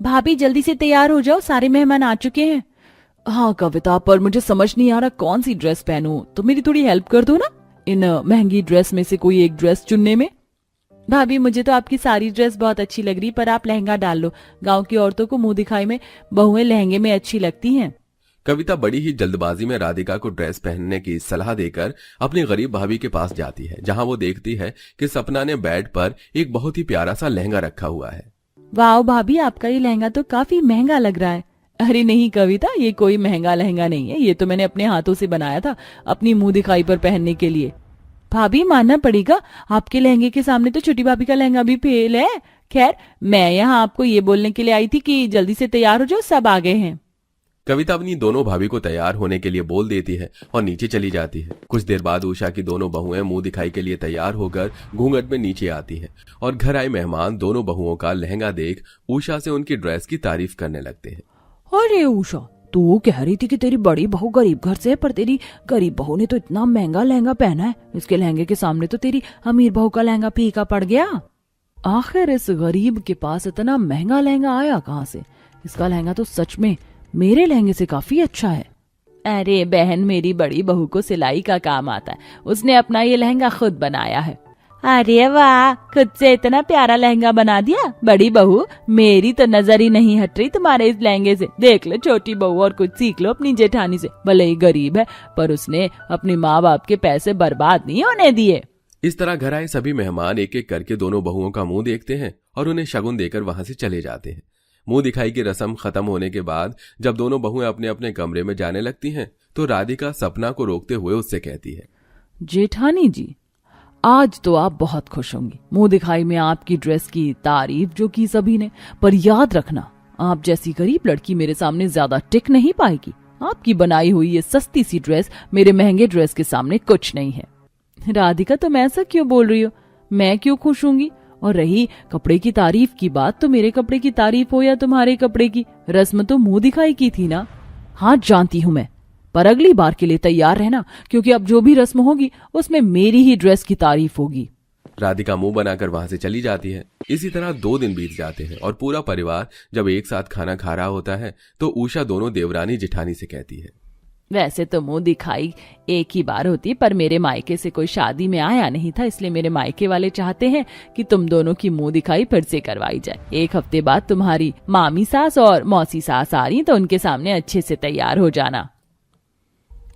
भाभी जल्दी से तैयार हो जाओ, सारे मेहमान आ चुके हैं। हाँ कविता, पर मुझे समझ नहीं आ रहा कौन सी ड्रेस पहनूं, तो मेरी थोड़ी हेल्प कर दो ना इन महंगी ड्रेस में से कोई एक ड्रेस चुनने में। भाभी मुझे तो आपकी सारी ड्रेस बहुत अच्छी लग रही, पर आप लहंगा डाल लो। गांव की औरतों को मुंह दिखाई में बहुएं लहंगे में अच्छी लगती हैं। कविता बड़ी ही जल्दबाजी में राधिका को ड्रेस पहनने की सलाह देकर अपनी गरीब भाभी के पास जाती है, जहां वो देखती है कि सपना ने बेड पर एक बहुत ही प्यारा सा लहंगा रखा हुआ है। वाह भाभी, आपका ये लहंगा तो काफी महंगा लग रहा है। अरे नहीं कविता, ये कोई महंगा लहंगा नहीं है, ये तो मैंने अपने हाथों से बनाया था अपनी मुंह दिखाई पर पहनने के लिए। भाभी मानना पड़ेगा, आपके लहंगे के सामने तो छोटी भाभी का लहंगा भी फेल है। खैर, मैं यहाँ आपको ये बोलने के लिए आई थी कि जल्दी से तैयार हो जाओ, सब आ गए हैं। कविता अपनी दोनों भाभी को तैयार होने के लिए बोल देती है और नीचे चली जाती है। कुछ देर बाद उषा की दोनों बहुएं मुंह दिखाई के लिए तैयार होकर घूंघट में नीचे आती हैं और घर आए मेहमान दोनों बहुओं का लहंगा देख उषा से उनकी ड्रेस की तारीफ करने लगते हैं। अरे उषा, तू कह रही थी कि तेरी बड़ी बहू गरीब घर से है, पर तेरी गरीब बहू ने तो इतना महंगा लहंगा पहना है, इसके लहंगे के सामने तो तेरी अमीर बहू का लहंगा फीका पड़ गया। आखिर इस गरीब के पास इतना महंगा लहंगा आया कहाँ से? इसका लहंगा तो सच में मेरे लहंगे से काफी अच्छा है। अरे बहन, मेरी बड़ी बहू को सिलाई का काम आता है, उसने अपना ये लहंगा खुद बनाया है। अरे वाह, खुद से इतना प्यारा लहंगा बना दिया। बड़ी बहू, मेरी तो नजर ही नहीं हट रही तुम्हारे इस लहंगे से। देख लो छोटी बहू, और कुछ सीख लो अपनी जेठानी से। भले ही गरीब है, पर उसने अपने माँ बाप के पैसे बर्बाद नहीं होने दिए। इस तरह घर आए सभी मेहमान एक एक करके दोनों बहुओं का मुंह देखते हैं और उन्हें शगुन देकर वहां से चले जाते हैं। मुंह दिखाई की रस्म खत्म होने के बाद जब दोनों बहुएं अपने अपने कमरे में जाने लगती हैं, तो राधिका सपना को रोकते हुए उससे कहती है, जेठानी जी, आज तो आप बहुत खुश होंगी। मुंह दिखाई में आपकी ड्रेस की तारीफ जो की सभी ने, पर याद रखना, आप जैसी गरीब लड़की मेरे सामने ज्यादा टिक नहीं पाएगी। आपकी बनाई हुई ये सस्ती सी ड्रेस मेरे महंगे ड्रेस के सामने कुछ नहीं है। राधिका, तुम ऐसा क्यों बोल रही हो? मैं क्यों खुश होंगी? और रही कपड़े की तारीफ की बात, तो मेरे कपड़े की तारीफ हो या तुम्हारे कपड़े की, रस्म तो मुंह दिखाई की थी ना। हाँ जानती हूँ मैं, पर अगली बार के लिए तैयार रहना, क्योंकि अब जो भी रस्म होगी उसमें मेरी ही ड्रेस की तारीफ होगी। राधिका मुंह बनाकर वहां से चली जाती है। इसी तरह 2 दिन बीत जाते हैं और पूरा परिवार जब एक साथ खाना खा रहा होता है, तो उषा दोनों देवरानी जेठानी से कहती है, वैसे तो मुंह दिखाई एक ही बार होती, पर मेरे मायके से कोई शादी में आया नहीं था, इसलिए मेरे मायके वाले चाहते हैं कि तुम दोनों की मुंह दिखाई फिर से करवाई जाए। 1 हफ्ते बाद तुम्हारी मामी सास और मौसी सास आ रही, तो उनके सामने अच्छे से तैयार हो जाना।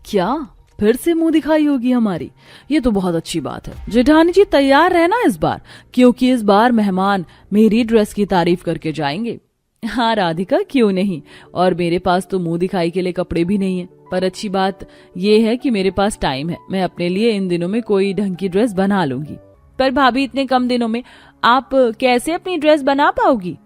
क्या फिर से मुंह दिखाई होगी हमारी? ये तो बहुत अच्छी बात है। जेठानी जी तैयार रहना इस बार, क्योंकि इस बार मेहमान मेरी ड्रेस की तारीफ करके जाएंगे। हाँ राधिका, क्यों नहीं, और मेरे पास तो मुंह दिखाई के लिए कपड़े भी नहीं है, पर अच्छी बात ये है कि मेरे पास टाइम है। मैं अपने लिए इन दिनों में कोई ढंग की ड्रेस बना लूंगी। पर भाभी, इतने कम दिनों में आप कैसे अपनी ड्रेस बना पाओगी?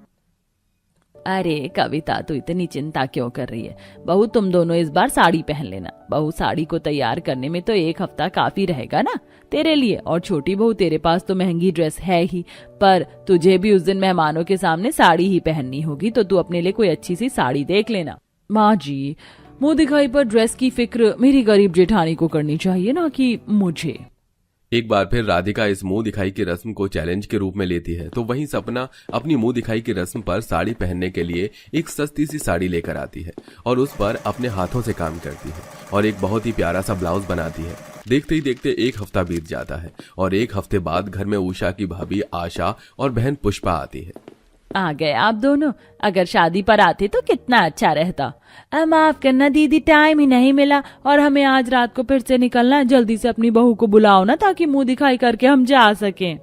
अरे कविता, तू इतनी चिंता क्यों कर रही है? बहू, तुम दोनों इस बार साड़ी पहन लेना। बहू, साड़ी को तैयार करने में तो 1 हफ्ता काफी रहेगा ना तेरे लिए। और छोटी बहू, तेरे पास तो महंगी ड्रेस है ही, पर तुझे भी उस दिन मेहमानों के सामने साड़ी ही पहननी होगी, तो तू अपने लिए कोई अच्छी सी साड़ी देख लेना। माँ जी, मुंह दिखाई पर ड्रेस की फिक्र मेरी गरीब जेठानी को करनी चाहिए, ना कि मुझे। एक बार फिर राधिका इस मुंह दिखाई की रस्म को चैलेंज के रूप में लेती है, तो वहीं सपना अपनी मुंह दिखाई की रस्म पर साड़ी पहनने के लिए एक सस्ती सी साड़ी लेकर आती है और उस पर अपने हाथों से काम करती है और एक बहुत ही प्यारा सा ब्लाउज बनाती है। देखते ही देखते 1 हफ्ता बीत जाता है और 1 हफ्ते बाद घर में उषा की भाभी आशा और बहन पुष्पा आती है। आ गए आप दोनों। अगर शादी पर आते तो कितना अच्छा रहता। माफ करना दीदी, टाइम ही नहीं मिला, और हमें आज रात को फिर से निकलना है। जल्दी से अपनी बहू को बुलाओ ना, ताकि मुंह दिखाई करके हम जा सकें।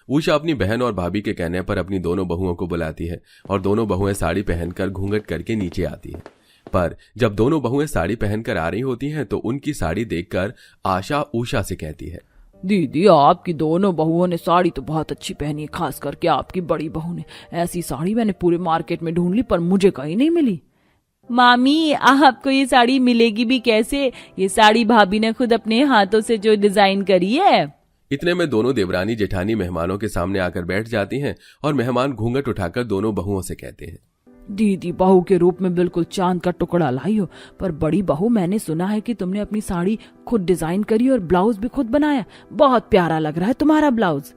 उषा अपनी बहन और भाभी के कहने पर अपनी दोनों बहुओं को बुलाती है और दोनों बहुएं साड़ी पहनकर घूंघट करके नीचे आती है। पर जब दोनों बहुएं साड़ी पहनकर आ रही होती हैं, तो उनकी साड़ी देखकर आशा उषा से कहती है, दीदी, आपकी दोनों बहुओं ने साड़ी तो बहुत अच्छी पहनी है, खास करके आपकी बड़ी बहू ने। ऐसी साड़ी मैंने पूरे मार्केट में ढूंढ ली, पर मुझे कहीं नहीं मिली। मामी, आपको ये साड़ी मिलेगी भी कैसे? ये साड़ी भाभी ने खुद अपने हाथों से जो डिजाइन करी है। इतने में दोनों देवरानी जेठानी मेहमानों के सामने आकर बैठ जाती हैं और मेहमान घूंघट उठाकर दोनों बहुओं से कहते हैं, दीदी, बहू के रूप में बिल्कुल चांद का टुकड़ा लाई हो, पर बड़ी बहू, मैंने सुना है कि तुमने अपनी साड़ी खुद डिजाइन करी और ब्लाउज भी खुद बनाया। बहुत प्यारा लग रहा है तुम्हारा ब्लाउज।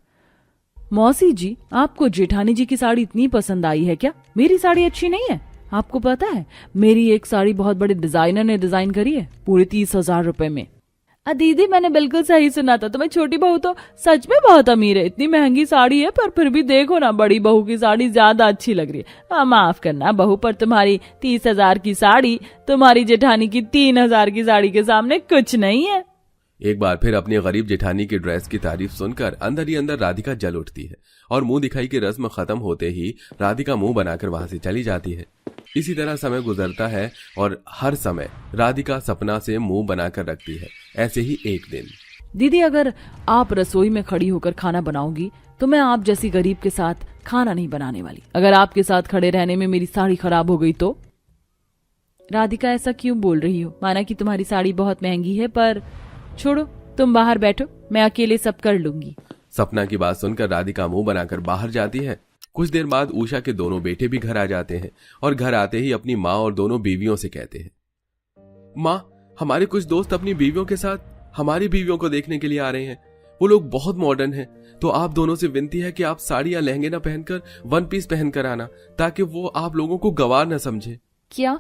मौसी जी, आपको जेठानी जी की साड़ी इतनी पसंद आई है क्या? मेरी साड़ी अच्छी नहीं है? आपको पता है मेरी एक साड़ी बहुत बड़े डिजाइनर ने डिजाइन करी है, पूरे 30,000 रुपए में। दीदी, मैंने बिल्कुल सही सुना था, तुम्हें छोटी बहू तो सच में बहुत अमीर है। इतनी महंगी साड़ी है पर फिर भी देखो ना, बड़ी बहू की साड़ी ज्यादा अच्छी लग रही है। माफ करना बहू, पर तुम्हारी 30,000 की साड़ी तुम्हारी जेठानी की 3,000 की साड़ी के सामने कुछ नहीं है। एक बार फिर अपनी गरीब जेठानी की ड्रेस की तारीफ सुनकर अंदर ही अंदर राधिका जल उठती है और मुंह दिखाई की रस्म खत्म होते ही राधिका मुंह बनाकर वहां से चली जाती है। इसी तरह समय गुजरता है और हर समय राधिका सपना से मुंह बनाकर रखती है। ऐसे ही एक दिन, दीदी, अगर आप रसोई में खड़ी होकर खाना बनाओगी तो मैं आप जैसी गरीब के साथ खाना नहीं बनाने वाली। अगर आपके साथ खड़े रहने में मेरी साड़ी खराब हो गई तो? राधिका, ऐसा क्यों बोल रही हो? माना कि तुम्हारी साड़ी बहुत महंगी है, पर छोड़ो, तुम बाहर बैठो, मैं अकेले सब कर लूंगी। सपना की बात सुनकर राधिका मुंह बनाकर बाहर जाती है। कुछ देर बाद उषा के दोनों बेटे भी घर आ जाते हैं और घर आते ही अपनी माँ और दोनों बीवियों से कहते हैं, माँ, हमारे कुछ दोस्त अपनी बीवियों के साथ हमारी बीवियों को देखने के लिए आ रहे हैं। वो लोग बहुत मॉडर्न हैं, तो आप दोनों से विनती है कि आप साड़ी या लहंगे ना पहनकर वन पीस पहनकर आना, ताकि वो आप लोगों को गंवार न समझे। क्या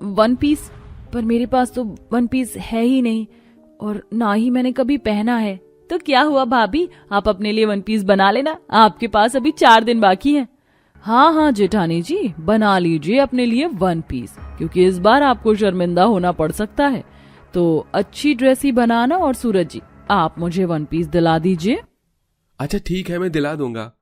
वन पीस? पर मेरे पास तो वन पीस है ही नहीं और ना ही मैंने कभी पहना है। तो क्या हुआ भाभी, आप अपने लिए वन पीस बना लेना, आपके पास अभी 4 दिन बाकी हैं। हाँ हाँ जेठानी जी, बना लीजिए अपने लिए वन पीस, क्योंकि इस बार आपको शर्मिंदा होना पड़ सकता है। तो अच्छी ड्रेस ही बनाना, और सूरज जी, आप मुझे वन पीस दिला दीजिए। अच्छा ठीक है, मैं दिला दूंगा।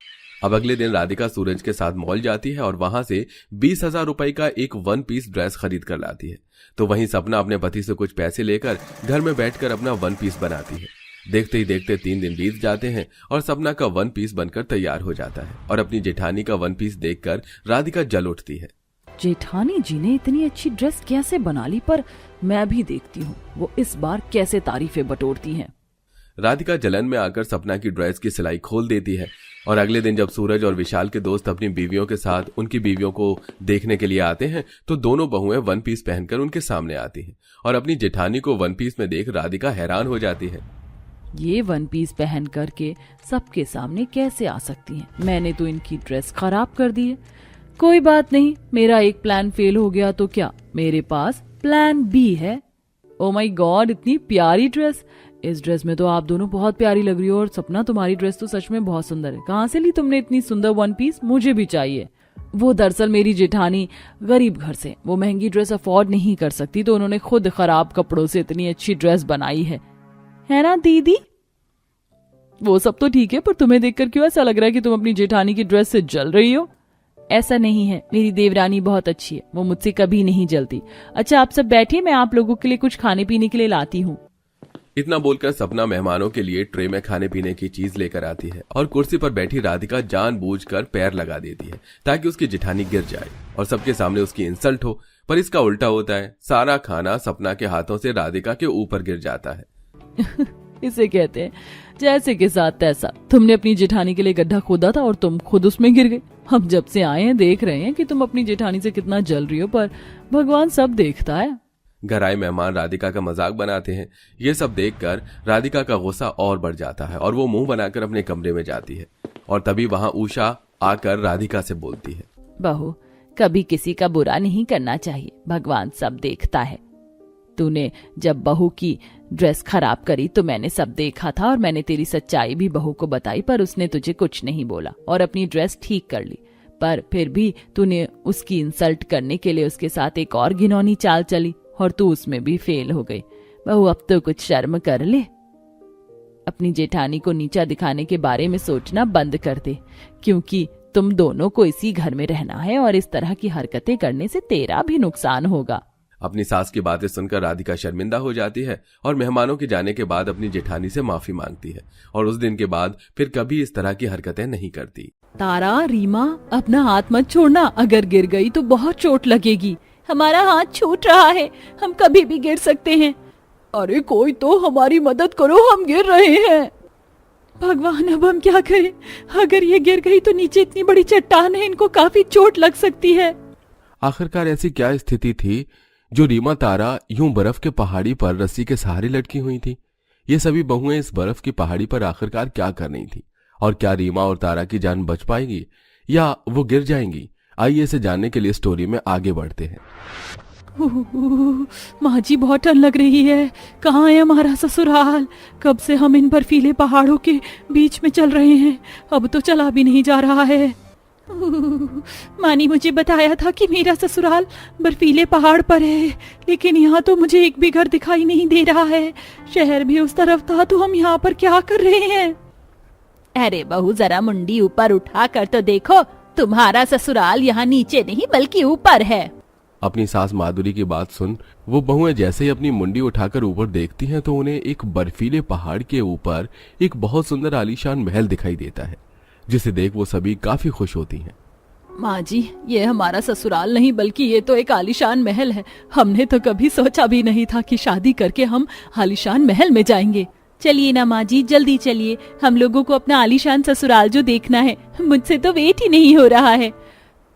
अब अगले दिन राधिका सूरज के साथ मॉल जाती है और वहां से 20,000 रुपए का एक वन पीस ड्रेस खरीद कर लाती है। तो वहीं सपना अपने पति से कुछ पैसे लेकर घर में बैठकर अपना वन पीस बनाती है। देखते ही देखते 3 दिन बीत जाते हैं और सपना का वन पीस बनकर तैयार हो जाता है और अपनी जेठानी का वन पीस देखकर राधिका जल उठती है। जेठानी जी ने इतनी अच्छी ड्रेस कैसे बना ली, पर मैं भी देखती हूँ वो इस बार कैसे तारीफें बटोरती हैं। राधिका जलन में आकर सपना की ड्रेस की सिलाई खोल देती है और अगले दिन जब सूरज और विशाल के दोस्त अपनी बीवियों के साथ उनकी बीवियों को देखने के लिए आते हैं तो दोनों बहुएं वन पीस पहनकर उनके सामने आती हैं और अपनी जेठानी को वन पीस में देख राधिका हैरान हो जाती है। ये वन पीस पहन करके सबके सामने कैसे आ सकती हैं? मैंने तो इनकी ड्रेस खराब कर दी है। कोई बात नहीं, मेरा एक प्लान फेल हो गया तो क्या, मेरे पास प्लान बी है। ओ माय गॉड, इतनी प्यारी ड्रेस। इस ड्रेस में तो आप दोनों बहुत प्यारी लग रही हो, और सपना तुम्हारी ड्रेस तो सच में बहुत सुंदर है। कहाँ से ली तुमने इतनी सुंदर वन पीस? मुझे भी चाहिए। वो दरअसल मेरी जेठानी गरीब घर से, वो महंगी ड्रेस अफोर्ड नहीं कर सकती, तो उन्होंने खुद खराब कपड़ों से इतनी अच्छी ड्रेस बनाई है ना दीदी? वो सब तो ठीक है, पर तुम्हें देखकर क्यों ऐसा लग रहा है कि तुम अपनी जेठानी की ड्रेस से जल रही हो? ऐसा नहीं है, मेरी देवरानी बहुत अच्छी है, वो मुझसे कभी नहीं जलती। अच्छा आप सब बैठिए, मैं आप लोगों के लिए कुछ खाने पीने के लिए लाती हूँ। इतना बोलकर सपना मेहमानों के लिए ट्रे में खाने पीने की चीज लेकर आती है और कुर्सी पर बैठी राधिका जानबूझकर पैर लगा देती है ताकि उसकी जेठानी गिर जाए और सबके सामने उसकी इंसल्ट हो। पर इसका उल्टा होता है, सारा खाना सपना के हाथों से राधिका के ऊपर गिर जाता है। इसे कहते हैं जैसे के साथ तैसा। तुमने अपनी जेठानी के लिए गड्ढा खोदा था और तुम खुद उसमें गिर गए। हम जब से आए हैं देख रहे हैं कि तुम अपनी जेठानी से कितना जल रही हो, पर भगवान सब देखता है। घर आए मेहमान राधिका का मजाक बनाते हैं। ये सब देखकर राधिका का गुस्सा और बढ़ जाता है और वो मुंह बनाकर अपने कमरे में जाती है और तभी वहां उषा आकर राधिका से बोलती है, बहू, कभी किसी का बुरा नहीं करना चाहिए, भगवान सब देखता है। तूने जब बहू की ड्रेस खराब करी तो मैंने सब देखा था और मैंने तेरी सच्चाई भी बहू को बताई, पर उसने तुझे कुछ नहीं बोला और अपनी ड्रेस ठीक कर ली। पर फिर भी तूने उसकी इंसल्ट करने के लिए उसके साथ एक और घिनौनी चाल चली और तू उसमें भी फेल हो गई। बहू, अब तो कुछ शर्म कर ले। अपनी जेठानी को नीचा दिखाने के बारे में सोचना बंद कर दे, क्योंकि तुम दोनों को इसी घर में रहना है और इस तरह की हरकतें करने से तेरा भी नुकसान होगा। अपनी सास की बातें सुनकर राधिका शर्मिंदा हो जाती है और मेहमानों के जाने के बाद अपनी जेठानी से माफी मांगती है और उस दिन के बाद फिर कभी इस तरह की हरकतें नहीं करती। तारा, रीमा, अपना हाथ मत छोड़ना, अगर गिर गई तो बहुत चोट लगेगी। हमारा हाथ छूट रहा है, हम कभी भी गिर सकते हैं। अरे कोई तो हमारी मदद करो, हम गिर रहे हैं। भगवान, अब हम क्या करें? अगर ये गिर गई तो नीचे इतनी बड़ी चट्टान है, इनको काफी चोट लग सकती है। आखिरकार ऐसी क्या स्थिति थी जो रीमा तारा यूं बर्फ के पहाड़ी पर रस्सी के सहारे लटकी हुई थी? ये सभी बहुएं इस बर्फ की पहाड़ी पर आखिरकार क्या कर रही थी? और क्या रीमा और तारा की जान बच पाएगी या वो गिर जाएंगी? आइए इसे जानने के लिए स्टोरी में आगे बढ़ते हैं। माँ जी बहुत डर लग रही है। कहाँ है हमारा ससुराल? कब से हम इन बर्फीले पहाड़ों के बीच में चल रहे हैं, अब तो चला भी नहीं जा रहा है। माँ ने मुझे बताया था कि मेरा ससुराल बर्फीले पहाड़ पर है, लेकिन यहाँ तो मुझे एक भी घर दिखाई नहीं दे रहा है। शहर भी उस तरफ था, तो हम यहाँ पर क्या कर रहे हैं? अरे बहू, जरा मुंडी ऊपर उठा कर तो देखो, तुम्हारा ससुराल यहाँ नीचे नहीं बल्कि ऊपर है। अपनी सास माधुरी की बात सुन वो बहुएं जैसे ही अपनी मुंडी उठाकर ऊपर देखती हैं तो उन्हें एक बर्फीले पहाड़ के ऊपर एक बहुत सुंदर आलीशान महल दिखाई देता है, जिसे देख वो सभी काफी खुश होती हैं। माँ जी, ये हमारा ससुराल नहीं बल्कि ये तो एक आलीशान महल है। हमने तो कभी सोचा भी नहीं था कि शादी करके हम आलीशान महल में जाएंगे। चलिए ना माँ जी, जल्दी चलिए, हम लोगों को अपना आलीशान ससुराल जो देखना है। मुझसे तो वेट ही नहीं हो रहा है।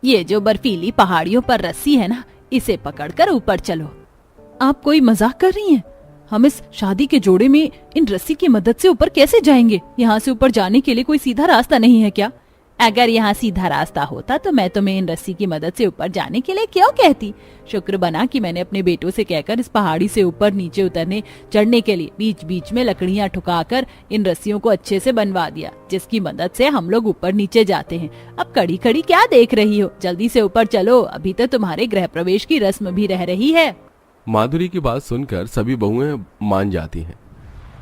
ये जो बर्फीली पहाड़ियों पर रस्सी है ना, इसे पकड़कर ऊपर चलो। आप कोई मजाक कर रही हैं? हम इस शादी के जोड़े में इन रस्सी की मदद से ऊपर कैसे जाएंगे? यहाँ से ऊपर जाने के लिए कोई सीधा रास्ता नहीं है क्या? अगर यहाँ सीधा रास्ता होता तो मैं तुम्हें इन रस्सी की मदद से ऊपर जाने के लिए क्यों कहती? शुक्र बना कि मैंने अपने बेटों से कहकर इस पहाड़ी से ऊपर नीचे उतरने चढ़ने के लिए बीच बीच में लकड़ियाँ ठुकाकर इन रस्सियों को अच्छे से बनवा दिया, जिसकी मदद से हम लोग ऊपर नीचे जाते हैं। अब खड़ी खड़ी क्या देख रही हो? जल्दी से ऊपर चलो, अभी तो तुम्हारे गृह प्रवेश की रस्म भी रह रही है। माधुरी की बात सुनकर सभी बहुएं मान जाती हैं।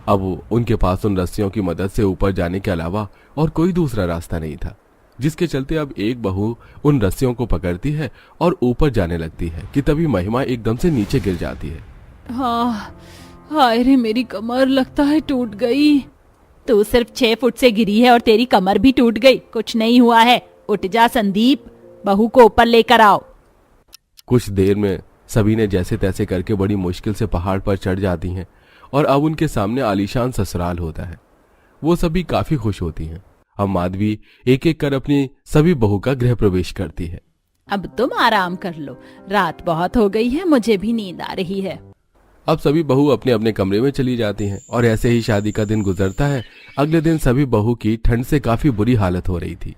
अब उनके पास उन रस्सियों की मदद से ऊपर जाने के अलावा और कोई दूसरा रास्ता नहीं था, जिसके चलते अब एक बहू उन रस्सियों को पकड़ती है और ऊपर जाने लगती है कि तभी महिमा एकदम से नीचे गिर जाती है। हाँ, हाय रे, मेरी कमर लगता है टूट गई। तू सिर्फ 6 फुट से गिरी है और तेरी कमर भी टूट गई, कुछ नहीं हुआ है। उठ जा संदीप, बहू को ऊपर लेकर आओ। कुछ देर में सभी ने जैसे तैसे करके बड़ी मुश्किल से पहाड़ पर चढ़ जाती हैं और अब उनके सामने आलीशान ससुराल होता है। वो सभी काफी खुश होती हैं। अब माधवी एक एक कर अपनी सभी बहू का गृह प्रवेश करती है। अब तुम आराम कर लो, रात बहुत हो गई है, मुझे भी नींद आ रही है। अब सभी बहू अपने अपने कमरे में चली जाती हैं और ऐसे ही शादी का दिन गुजरता है। अगले दिन सभी बहू की ठंड से काफी बुरी हालत हो रही थी।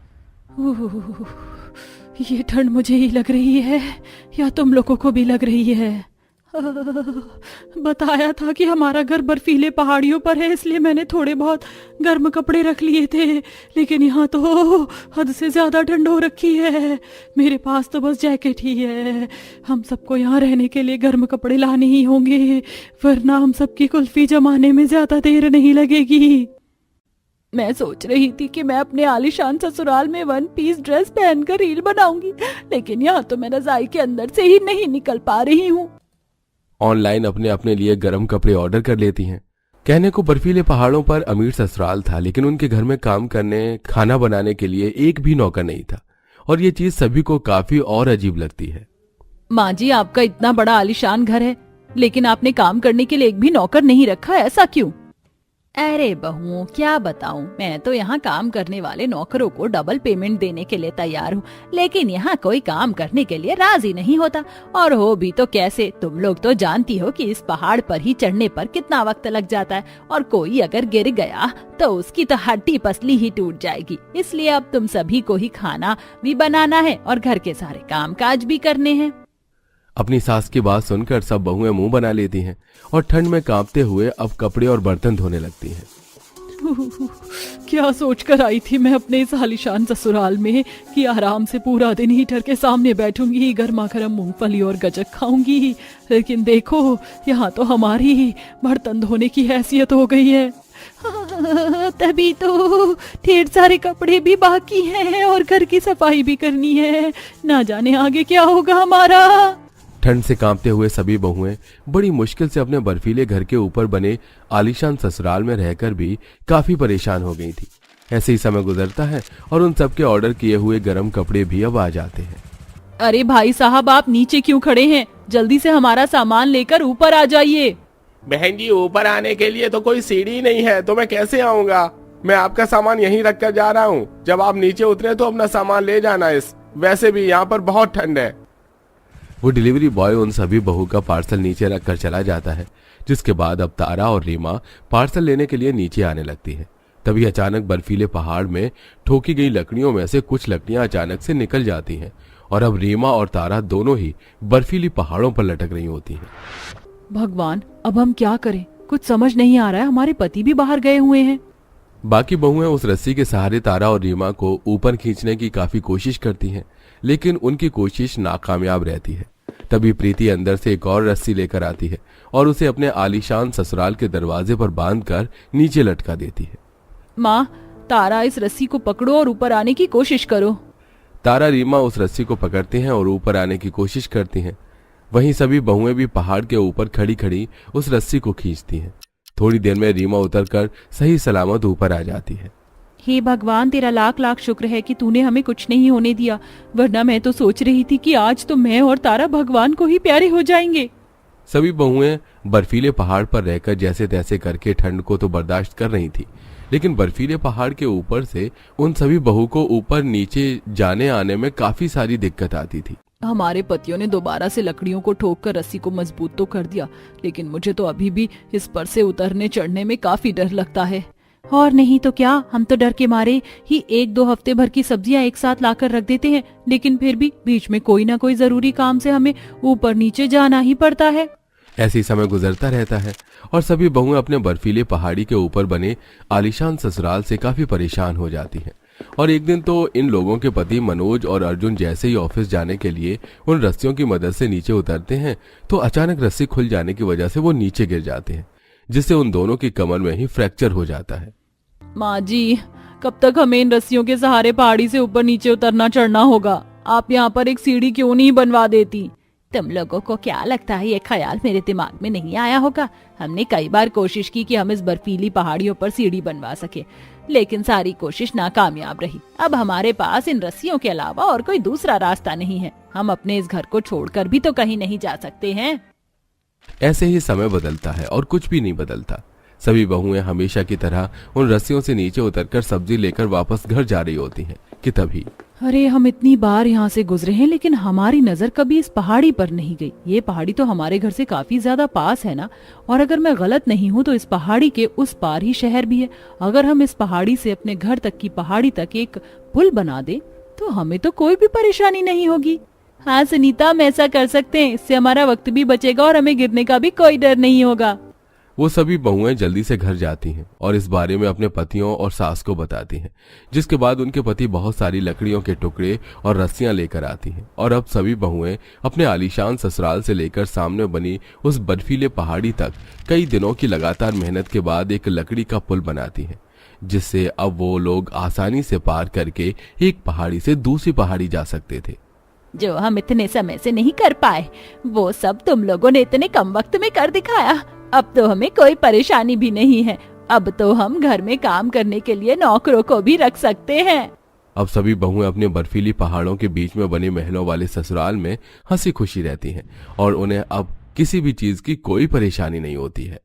ये ठंड मुझे ही लग रही है या तुम लोगों को भी लग रही है? बताया था कि हमारा घर बर्फीले पहाड़ियों पर है, इसलिए मैंने थोड़े बहुत गर्म कपड़े रख लिए थे, लेकिन यहाँ तो हद से ज्यादा ठंड हो रखी है। मेरे पास तो बस जैकेट ही है। हम सबको यहाँ रहने के लिए गर्म कपड़े लाने ही होंगे, वरना हम सबकी कुल्फी जमाने में ज्यादा देर नहीं लगेगी। मैं सोच रही थी कि मैं अपने आलीशान ससुराल में 1 पीस ड्रेस पहनकर रील बनाऊंगी, लेकिन यहाँ तो मैं रजाई के अंदर से ही नहीं निकल पा रही हूँ। ऑनलाइन अपने लिए गर्म कपड़े ऑर्डर कर लेती हैं। कहने को बर्फीले पहाड़ों पर अमीर ससुराल था, लेकिन उनके घर में काम करने खाना बनाने के लिए एक भी नौकर नहीं था, और ये चीज सभी को काफी और अजीब लगती है। माँ जी, आपका इतना बड़ा आलीशान घर है, लेकिन आपने काम करने के लिए एक भी नौकर नहीं रखा, ऐसा क्यों? अरे बहुओं, क्या बताऊं, मैं तो यहाँ काम करने वाले नौकरों को डबल पेमेंट देने के लिए तैयार हूँ, लेकिन यहाँ कोई काम करने के लिए राजी नहीं होता। और हो भी तो कैसे? तुम लोग तो जानती हो कि इस पहाड़ पर ही चढ़ने पर कितना वक्त लग जाता है, और कोई अगर गिर गया तो उसकी तो हड्डी पसली ही टूट जाएगी। इसलिए अब तुम सभी को ही खाना भी बनाना है और घर के सारे काम काज भी करने हैं। अपनी सास की बात सुनकर सब बहुएं मुंह बना लेती हैं और ठंड में कांपते हुए अब कपड़े और बर्तन धोने लगती हैं। क्या सोचकर आई थी मैं अपने इस आलीशान ससुराल में कि आराम से पूरा दिन हीटर के सामने बैठूंगी, गर्मा गर्म मूंगफली और गजक खाऊंगी, लेकिन देखो यहाँ तो हमारी बर्तन धोने की हैसियत हो गई है। तभी तो ढेर सारे कपड़े भी बाकी हैं और घर की सफाई भी करनी है, ना जाने आगे क्या होगा हमारा। ठंड से कांपते हुए सभी बहुएं बड़ी मुश्किल से अपने बर्फीले घर के ऊपर बने आलीशान ससुराल में रहकर भी काफी परेशान हो गई थी। ऐसे ही समय गुजरता है और उन सबके ऑर्डर किए हुए गर्म कपड़े भी अब आ जाते हैं। अरे भाई साहब, आप नीचे क्यों खड़े हैं? जल्दी से हमारा सामान लेकर ऊपर आ जाइए। बहन जी, ऊपर आने के लिए तो कोई सीढ़ी नहीं है, तो मैं कैसे आऊँगा? मैं आपका सामान यहीं रख कर जा रहा हूँ। जब आप नीचे उतरे तो अपना सामान ले जाना। वैसे भी यहाँ पर बहुत ठंड है। वो डिलीवरी बॉय उन सभी बहू का पार्सल नीचे रखकर चला जाता है, जिसके बाद अब तारा और रीमा पार्सल लेने के लिए नीचे आने लगती है। तभी अचानक बर्फीले पहाड़ में ठोकी गई लकड़ियों में से कुछ लकड़ियां अचानक से निकल जाती हैं और अब रीमा और तारा दोनों ही बर्फीली पहाड़ों पर लटक रही होती हैं। भगवान, अब हम क्या करें? कुछ समझ नहीं आ रहा है। हमारे पति भी बाहर गए हुए हैं। बाकी बहुएं उस रस्सी के सहारे तारा और रीमा को ऊपर खींचने की काफी कोशिश करती हैं, लेकिन उनकी कोशिश नाकामयाब रहती है। तभी प्रीति अंदर से एक और रस्सी लेकर आती है और उसे अपने आलीशान ससुराल के दरवाजे पर बांधकर नीचे लटका देती है। माँ, तारा, इस रस्सी को पकड़ो और ऊपर आने की कोशिश करो। तारा रीमा उस रस्सी को पकड़ते हैं और ऊपर आने की कोशिश करती हैं। वहीं सभी बहुएं भी पहाड़ के ऊपर खड़ी खड़ी उस रस्सी को खींचती हैं। थोड़ी देर में रीमा उतरकर सही सलामत ऊपर आ जाती है। हे भगवान, तेरा लाख लाख शुक्र है कि तूने हमें कुछ नहीं होने दिया, वरना मैं तो सोच रही थी कि आज तो मैं और तारा भगवान को ही प्यारे हो जाएंगे। सभी बहुएं बर्फीले पहाड़ पर रहकर जैसे तैसे करके ठंड को तो बर्दाश्त कर रही थी, लेकिन बर्फीले पहाड़ के ऊपर से उन सभी बहू को ऊपर नीचे जाने आने में काफी सारी दिक्कत आती थी। हमारे पतियों ने दोबारा से लकड़ियों को ठोक कर रस्सी को मजबूत तो कर दिया, लेकिन मुझे तो अभी भी इस पर से उतरने चढ़ने में काफी डर लगता है। और नहीं तो क्या, हम तो डर के मारे ही 1-2 हफ्ते भर की सब्जियां एक साथ लाकर रख देते हैं, लेकिन फिर भी बीच में कोई ना कोई जरूरी काम से हमें ऊपर नीचे जाना ही पड़ता है। ऐसी समय गुजरता रहता है और सभी बहुएं अपने बर्फीले पहाड़ी के ऊपर बने आलीशान ससुराल से काफी परेशान हो जाती हैं। और एक दिन तो इन लोगों के पति मनोज और अर्जुन जैसे ही ऑफिस जाने के लिए उन रस्सियों की मदद से नीचे उतरते हैं तो अचानक रस्सी खुल जाने की वजह से वो नीचे गिर जाते हैं, जिससे उन दोनों की कमर में ही फ्रैक्चर हो जाता है। माँ जी, कब तक हमें इन रस्सियों के सहारे पहाड़ी से ऊपर नीचे उतरना चढ़ना होगा? आप यहाँ पर एक सीढ़ी क्यों नहीं बनवा देती? तुम लोगों को क्या लगता है ये ख्याल मेरे दिमाग में नहीं आया होगा? हमने कई बार कोशिश की कि हम इस बर्फीली पहाड़ियों पर सीढ़ी बनवा सके, लेकिन सारी कोशिश नाकामयाब रही। अब हमारे पास इन रस्सियों के अलावा और कोई दूसरा रास्ता नहीं है। हम अपने इस घर को छोड़कर भी तो कहीं नहीं जा सकते हैं। ऐसे ही समय बदलता है और कुछ भी नहीं बदलता। सभी बहुएं हमेशा की तरह उन रस्सियों से नीचे उतरकर सब्जी लेकर वापस घर जा रही होती हैं कि तभी अरे, हम इतनी बार यहाँ से गुजरे हैं, लेकिन हमारी नजर कभी इस पहाड़ी पर नहीं गई। ये पहाड़ी तो हमारे घर से काफी ज्यादा पास है ना, और अगर मैं गलत नहीं हूँ तो इस पहाड़ी के उस पार ही शहर भी है। अगर हम इस पहाड़ी से अपने घर तक की पहाड़ी तक एक पुल बना दे तो हमें तो कोई भी परेशानी नहीं होगी। हाँ सुनीता, हम ऐसा कर सकते हैं। इससे हमारा वक्त भी बचेगा और हमें गिरने का भी कोई डर नहीं होगा। वो सभी बहुएं जल्दी से घर जाती हैं और इस बारे में अपने पतियों और सास को बताती हैं, जिसके बाद उनके पति बहुत सारी लकड़ियों के टुकड़े और रस्सियां लेकर आती हैं। और अब सभी बहुएं अपने आलीशान ससुराल से लेकर सामने बनी उस बर्फीले पहाड़ी तक कई दिनों की लगातार मेहनत के बाद एक लकड़ी का पुल बनाती हैं, जिससे अब वो लोग आसानी से पार करके एक पहाड़ी से दूसरी पहाड़ी जा सकते थे। जो हम इतने समय से नहीं कर पाए, वो सब तुम लोगों ने इतने कम वक्त में कर दिखाया। अब तो हमें कोई परेशानी भी नहीं है। अब तो हम घर में काम करने के लिए नौकरों को भी रख सकते हैं। अब सभी बहुएं अपने बर्फीली पहाड़ों के बीच में बने महलों वाले ससुराल में हंसी खुशी रहती हैं और उन्हें अब किसी भी चीज की कोई परेशानी नहीं होती है।